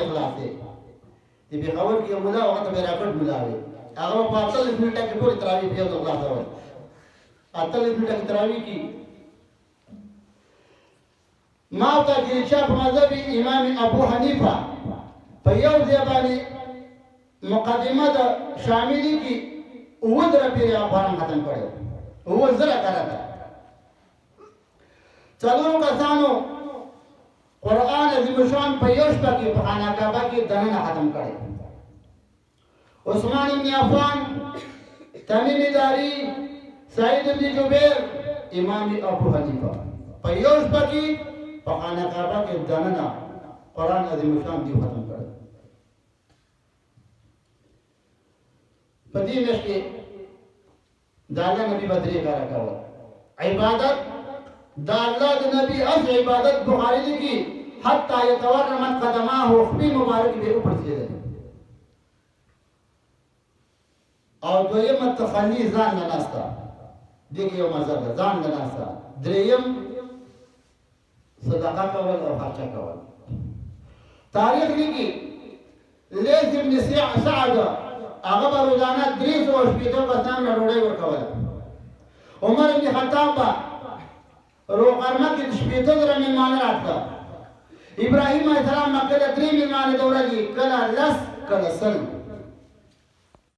خلاصې د پېښور کې یو ملا هغه ته به راکټ ملا وي هغه په 48 منټه کې ټولې تراویح په یو ځل خلاصول 48 منټه کې تراویح کې ما ته چې چا په مذهب امام ابو حنیفه په یو ځای باندې مقدمه د شاملي کې اووه زره پیرې افغانان ختم کړی اووه زره کاله ده څلورو کسانو قرآن عظیم شان په یو شپه کې په خانه کعبه کې دننه ختم کړی عثمان بن عفان تمیم داری سعید بن جبیر امام ابو حنیفه په یو شپه کې په خانه کعبه کې دننه قرآن عظیم شان دی ختم کړی په دې میاشت کې د الله نبی بدرې کار کاوه عبادت د الله د نبی از عبادت بخاری لیکي حتی يتورمت قدماه خپل مبارک به اوپر کېده او دویم تخنی ځان نه ناستا دغه یو مزه ده ځان نه ناستا دریم صدقه کول او خرچه کول تاریخ لیکي لیث بن سعد هغه به روزانه 300 کسان له ډوډۍ ورکوله عمر بن خطاب روغرمه کې 15 زره میلمانه راتله ابراهیم علیه السلام مکه ته 3 میلمانه د ورځې کله 10 کله 100